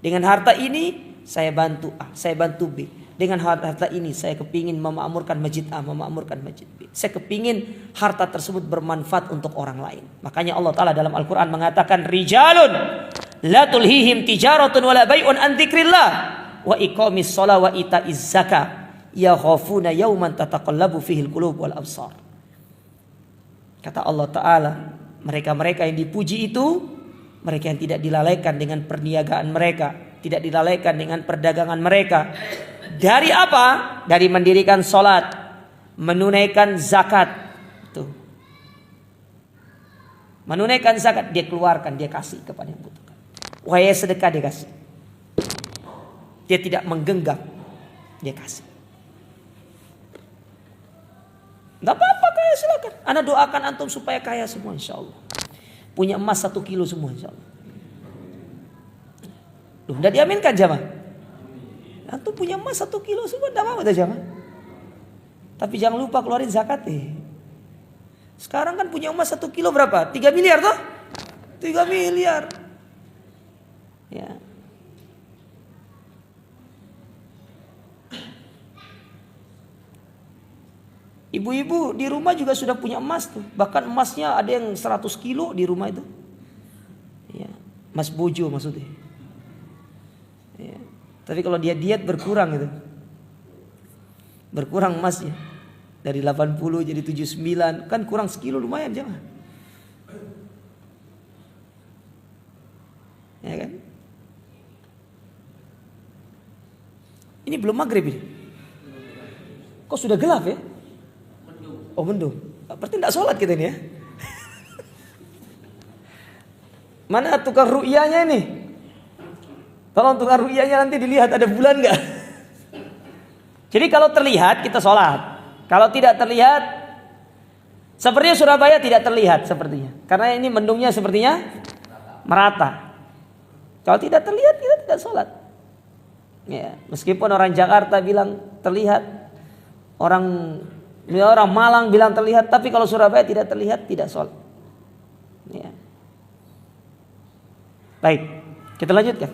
Dengan harta ini saya bantu A, saya bantu B. Dengan harta ini saya kepingin memakmurkan masjid A, memakmurkan masjid B. Saya kepingin harta tersebut bermanfaat untuk orang lain. Makanya Allah Ta'ala dalam Al-Quran mengatakan, Rijalun la tulhihim tijaratun wala bay'un an dzikrillah wa iqamis shalah wa ita'iz zakah ya khafuna yauman tataqallabu fihil qulub wal absar. Kata Allah Ta'ala, mereka-mereka yang dipuji itu mereka yang tidak dilalaikan dengan perniagaan mereka, tidak dilalaikan dengan perdagangan mereka. Dari apa? Dari mendirikan sholat, menunaikan zakat. Tuh. Menunaikan zakat, dia keluarkan, dia kasih kepada yang butuhkan. Wahai sedekah, dia kasih. Dia tidak menggenggam, dia kasih. Gak apa-apa kaya, silakan. Ana doakan antum supaya kaya semua insya Allah. Punya emas 1 kilo semua insya Allah. Loh, udah diaminkan jamaah? Antum punya emas 1 kilo semua, tidak mau dah jamaah. Tapi jangan lupa keluarin zakat nih. Sekarang kan punya emas 1 kilo berapa? 3 miliar toh? 3 miliar. Ya. Ibu-ibu di rumah juga sudah punya emas tuh. Bahkan emasnya ada yang 100 kilo di rumah itu. Ya. Emas bojo maksudnya. Ya. Tapi kalau dia diet berkurang gitu. Berkurang emasnya. Dari 80 jadi 79. Kan kurang sekilo lumayan jangan. Ya kan? Ini belum maghrib ini. Kok sudah gelap ya? Oh mendung. Berarti tidak sholat kita ini ya. Mana tukang ru'yanya ini? Tolong tukang ru'yanya nanti dilihat ada bulan enggak? Jadi kalau terlihat kita sholat. Kalau tidak terlihat, sepertinya Surabaya tidak terlihat sepertinya. Karena ini mendungnya sepertinya merata. Kalau tidak terlihat kita tidak sholat. Ya, meskipun orang Jakarta bilang terlihat, orang Malang bilang terlihat, tapi kalau Surabaya tidak terlihat tidak sholat. Ya. Baik, kita lanjutkan.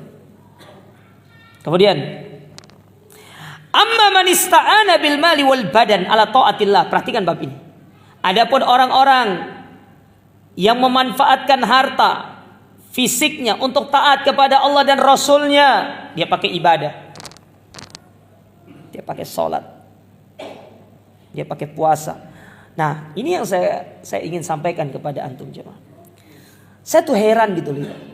Kemudian, amma man ista'ana bil mali wal badan ala taatillah. Perhatikan bab ini. Adapun orang-orang yang memanfaatkan harta fisiknya untuk taat kepada Allah dan Rasulnya, dia pakai ibadah, dia pakai sholat, dia pakai puasa. Nah ini yang saya ingin sampaikan kepada antum jemaah. Saya tuh heran gitu lihat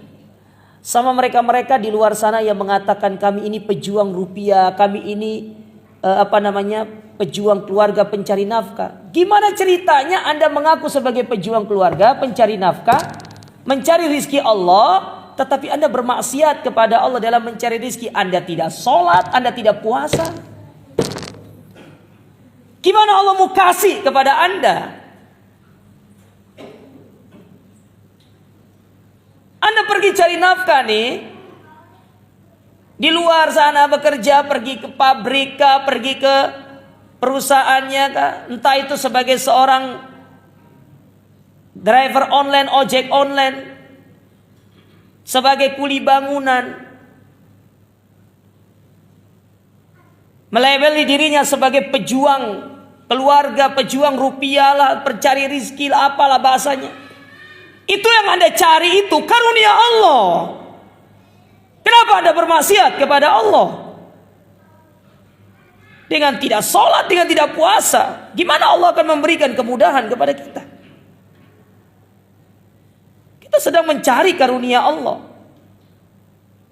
sama mereka-mereka di luar sana yang mengatakan kami ini pejuang rupiah, kami ini pejuang keluarga pencari nafkah. Gimana ceritanya Anda mengaku sebagai pejuang keluarga pencari nafkah, mencari rizki Allah, tetapi Anda bermaksiat kepada Allah dalam mencari rizki? Anda tidak sholat, Anda tidak puasa. Gimana Allah mau kasih kepada Anda? Anda pergi cari nafkah nih, di luar sana bekerja, pergi ke pabrik kah, pergi ke perusahaannya kah, entah itu sebagai seorang driver online, ojek online, sebagai kuli bangunan, melabeli dirinya sebagai pejuang keluarga, pejuang rupiah lah, pencari rizki lah, apalah bahasanya. Itu yang Anda cari itu karunia Allah. Kenapa Anda bermaksiat kepada Allah? Dengan tidak sholat, dengan tidak puasa, gimana Allah akan memberikan kemudahan kepada kita? Kita sedang mencari karunia Allah.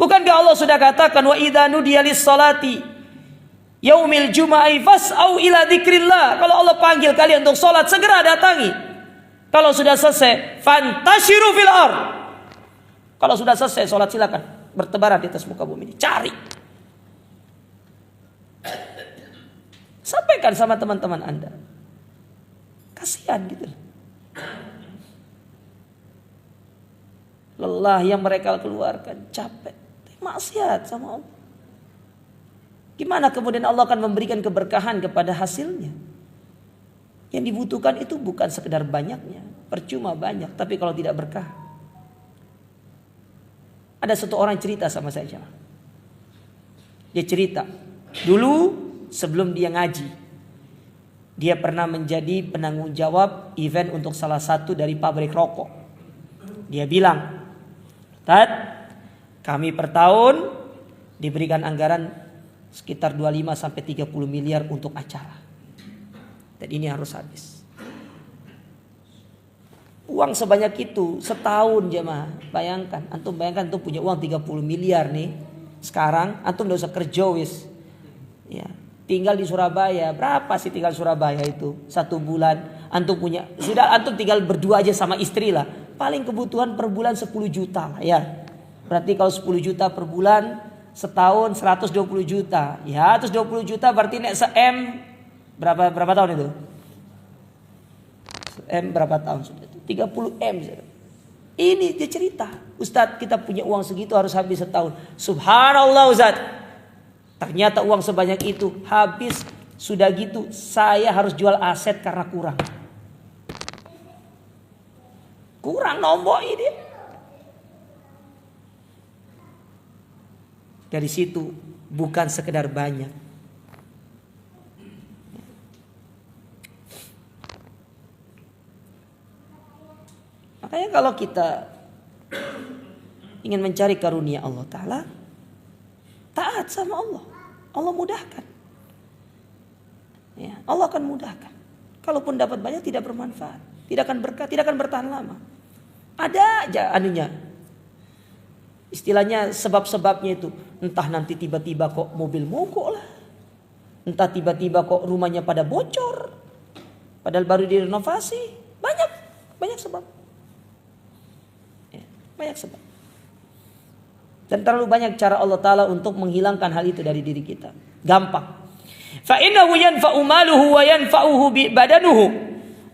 Bukankah Allah sudah katakan wa idza nudiya lis-salati yaumil jumu'ah fas'au ila dzikrillah. Kalau Allah panggil kalian untuk sholat, segera datangi. Kalau sudah selesai, fantashiru fil ardh. Kalau sudah selesai sholat, silakan bertebaran di atas muka bumi ini, cari. Sampaikan sama teman-teman Anda. Kasihan gitu. Lelah yang mereka keluarkan, capek, maksiat sama Allah. Gimana kemudian Allah akan memberikan keberkahan kepada hasilnya? Yang dibutuhkan itu bukan sekedar banyaknya, percuma banyak, tapi kalau tidak berkah. Ada satu orang cerita sama saya. Dia cerita, dulu sebelum dia ngaji, dia pernah menjadi penanggung jawab event untuk salah satu dari pabrik rokok. Dia bilang, Tad, kami per tahun diberikan anggaran sekitar 25 sampai 30 miliar untuk acara. Dan ini harus habis. Uang sebanyak itu setahun jemaah. Bayangkan, antum punya uang 30 miliar nih. Sekarang antum enggak usah kerja wis. Ya, tinggal di Surabaya. Berapa sih tinggal Surabaya itu? 1 bulan antum punya. Sudah antum tinggal berdua aja sama istri lah. Paling kebutuhan per bulan 10 juta lah ya. Berarti kalau 10 juta per bulan, setahun 120 juta. Ya, 120 juta berarti nek se-M berapa tahun itu? M berapa tahun sudah itu? 30 M. Ini dia cerita, Ustadz kita punya uang segitu harus habis setahun. Subhanallah Ustadz. Ternyata uang sebanyak itu habis Sudah gitu saya harus jual aset karena kurang. Kurang nombok ini. Dari situ bukan sekedar banyak. Makanya kalau kita ingin mencari karunia Allah Ta'ala, taat sama Allah. Allah mudahkan. Ya, Allah akan mudahkan. Kalaupun dapat banyak tidak bermanfaat, tidak akan berkah, tidak akan bertahan lama. Ada aja anunya. Istilahnya sebab-sebabnya itu. Entah nanti tiba-tiba kok mobil mogok lah. Entah tiba-tiba kok rumahnya pada bocor. Padahal baru direnovasi. Banyak sebab. Ya, banyak sebab. Dan terlalu banyak cara Allah Ta'ala untuk menghilangkan hal itu dari diri kita. Gampang. Fa innahu yanfa'u maluhu wa yanfa'uhu badanuhu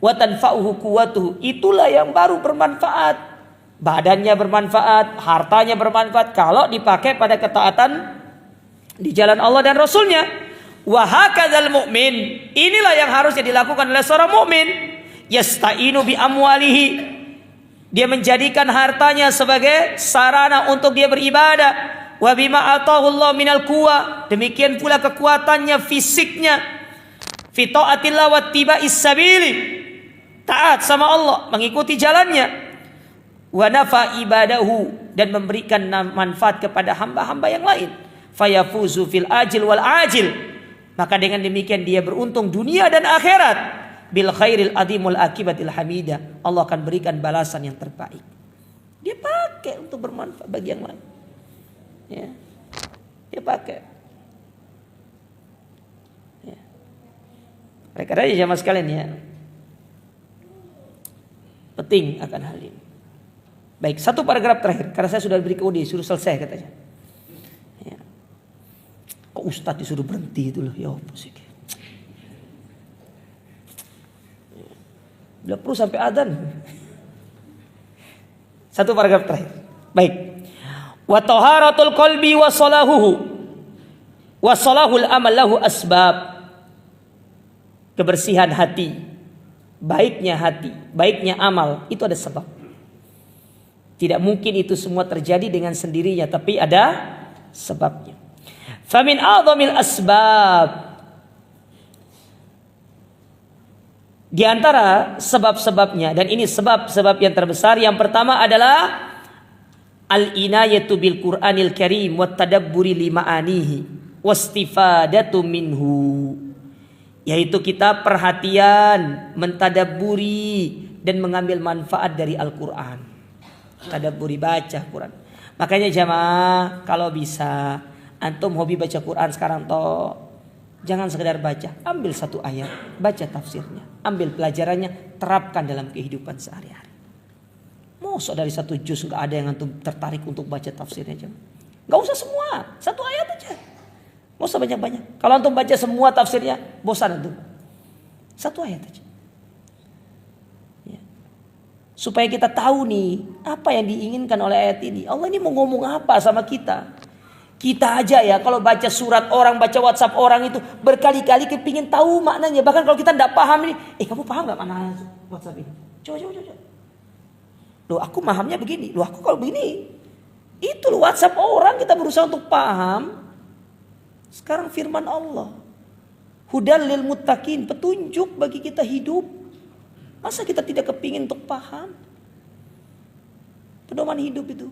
wa tanfa'uhu quwwatuhu. Itulah yang baru bermanfaat. Badannya bermanfaat, hartanya bermanfaat kalau dipakai pada ketaatan di jalan Allah dan Rasulnya. Wa hakadzal mu'min. Inilah yang harusnya dilakukan oleh seorang mukmin. Yasta'inu bi amwalihi. Dia menjadikan hartanya sebagai sarana untuk dia beribadah. Wa bima atahu Allah minal quwwah. Demikian pula kekuatannya, fisiknya. Fi ta'atillah wa tiba'is sabili. Taat sama Allah, mengikuti jalannya. Wa nafa ibadahu, dan memberikan manfaat kepada hamba-hamba yang lain. Fayafuzu fil ajil wal ajil. Maka dengan demikian dia beruntung dunia dan akhirat. Bil khairil adimul akibatil hamidah. Allah akan berikan balasan yang terbaik. Dia pakai untuk bermanfaat bagi yang lain. Ya, dia pakai. Ya. Karena jamaah sekalian ya, penting akan hal ini. Baik, satu paragraf terakhir karena saya sudah beri kode suruh selesai katanya. Ya. Kok Ustadz disuruh berhenti itu loh, ya apa sih? Bila perlu sampai adzan. Satu paragraf terakhir. Baik. Wa taharatul qalbi wa salahuhu wa salahul amal lahu asbab. Kebersihan hati, baiknya amal itu ada sebab. Tidak mungkin itu semua terjadi dengan sendirinya, tapi ada sebabnya. Famin a'dhamil asbab. Di antara sebab-sebabnya, dan ini sebab-sebab yang terbesar, yang pertama adalah al-inayatu bil Qur'anil Karim wa tadabburi li ma'anihi wastifadatu minhu. Yaitu kita perhatian, mentadabburi dan mengambil manfaat dari Al-Qur'an. Tadabburi, baca Quran. Makanya jamaah, kalau bisa antum hobi baca Quran sekarang toh, jangan sekedar baca, ambil satu ayat, baca tafsirnya, ambil pelajarannya, terapkan dalam kehidupan sehari-hari. Masa dari satu juz nggak ada yang antum tertarik untuk baca tafsirnya aja? Nggak usah semua, satu ayat aja. Nggak usah banyak-banyak. Kalau antum baca semua tafsirnya, bosan antum. Satu ayat aja. Ya. Supaya kita tahu nih apa yang diinginkan oleh ayat ini. Allah ini mau ngomong apa sama kita? Kita aja ya kalau baca surat orang, baca WhatsApp orang itu berkali-kali kepingin tahu maknanya. Bahkan kalau kita tidak paham ini, kamu paham nggak makna WhatsApp ini? Coba. Loh aku pahamnya begini, loh aku kalau begini. Itu loh WhatsApp orang, kita berusaha untuk paham. Sekarang firman Allah, hudal lil muttaqin, petunjuk bagi kita hidup. Masa kita tidak kepingin untuk paham? Pedoman hidup itu.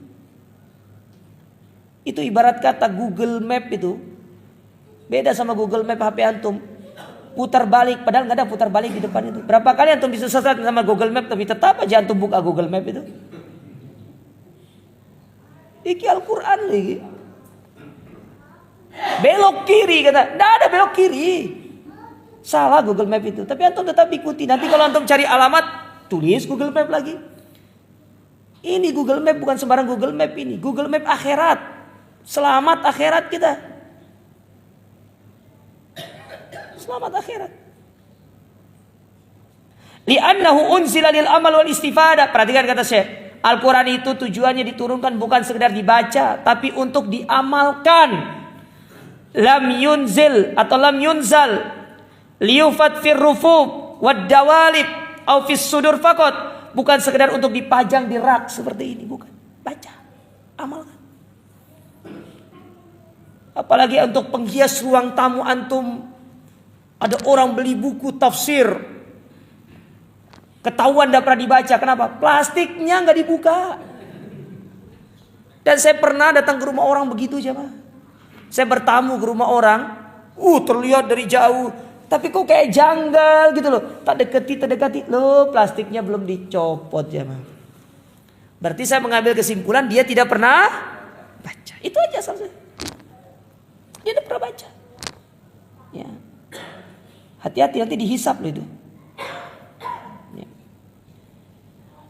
Itu ibarat kata Google Map itu. Beda sama Google Map HP antum. Putar balik, padahal nggak ada putar balik di depan itu. Berapa kali antum bisa sesat sama Google Map, tapi tetap aja antum buka Google Map itu. Iki Al-Quran lagi. Belok kiri kata, nggak ada belok kiri. Salah Google Map itu, tapi antum tetap ikuti. Nanti kalau antum cari alamat, tulis Google Map lagi. Ini Google Map bukan sembarang Google Map ini, Google Map akhirat. Selamat akhirat kita. Selamat akhirat. Li'annahu unzila lil amal wal istifadah. Perhatikan kata Syekh. Al-Quran itu tujuannya diturunkan bukan sekedar dibaca, tapi untuk diamalkan. Lam yunzil atau lam yunzal Liyufat fir rufub wad dawalib au fis sudur faqat. Bukan sekedar untuk dipajang di rak seperti ini, bukan. Baca, amalkan. Apalagi untuk penghias ruang tamu antum. Ada orang beli buku tafsir, ketahuan tidak pernah dibaca. Kenapa? Plastiknya nggak dibuka. Dan saya pernah datang ke rumah orang begitu aja, Pak. Saya bertamu ke rumah orang, terlihat dari jauh, tapi kok kayak janggal gitu loh. Tak dekati loh, plastiknya belum dicopot ya, Pak. Berarti saya mengambil kesimpulan dia tidak pernah baca. Itu aja saja. Dia tidak pernah baca. Ya. Hati-hati nanti dihisap loh itu. Ya.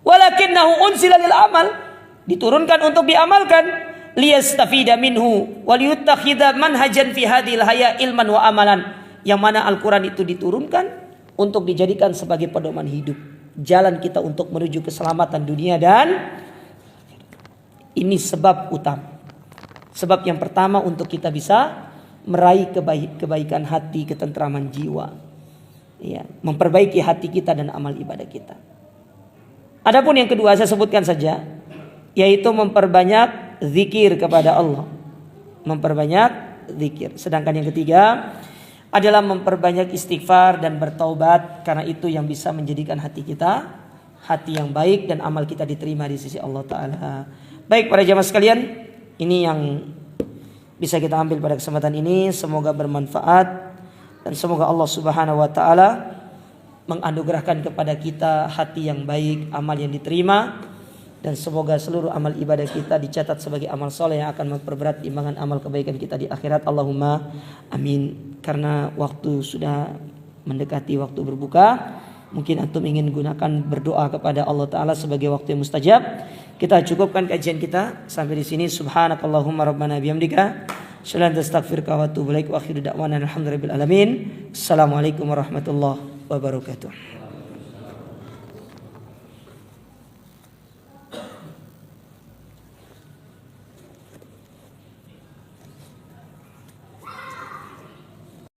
Walakinnahu unsila lil amal, diturunkan untuk diamalkan, liyastafida minhu wal yuttakhidha manhajan fi hadhil haya ilman wa amalan. Yang mana Al-Qur'an itu diturunkan untuk dijadikan sebagai pedoman hidup, jalan kita untuk menuju keselamatan dunia dan ini sebab utama. Sebab yang pertama untuk kita bisa meraih kebaikan hati, ketentraman jiwa. Ya, memperbaiki hati kita dan amal ibadah kita. Adapun yang kedua saya sebutkan saja, yaitu memperbanyak zikir kepada Allah. Memperbanyak zikir. Sedangkan yang ketiga adalah memperbanyak istighfar dan bertaubat, karena itu yang bisa menjadikan hati kita hati yang baik dan amal kita diterima di sisi Allah Ta'ala. Baik para jamaah sekalian, ini yang bisa kita ambil pada kesempatan ini. Semoga bermanfaat dan semoga Allah Subhanahu wa Ta'ala menganugerahkan kepada kita hati yang baik, amal yang diterima, dan semoga seluruh amal ibadah kita dicatat sebagai amal soleh yang akan memperberat timbangan amal kebaikan kita di akhirat. Allahumma amin. Karena waktu sudah mendekati waktu berbuka, mungkin antum ingin gunakan berdoa kepada Allah Ta'ala sebagai waktu yang mustajab. Kita cukupkan kajian kita sampai di sini. Subhanakallahumma rabbana bihamdika asyhadu an la ilaha illa anta astaghfiruka wa atubu ilaik wa akhiru da'wana alhamdulillahi rabbil alamin. Assalamualaikum warahmatullahi wabarakatuh.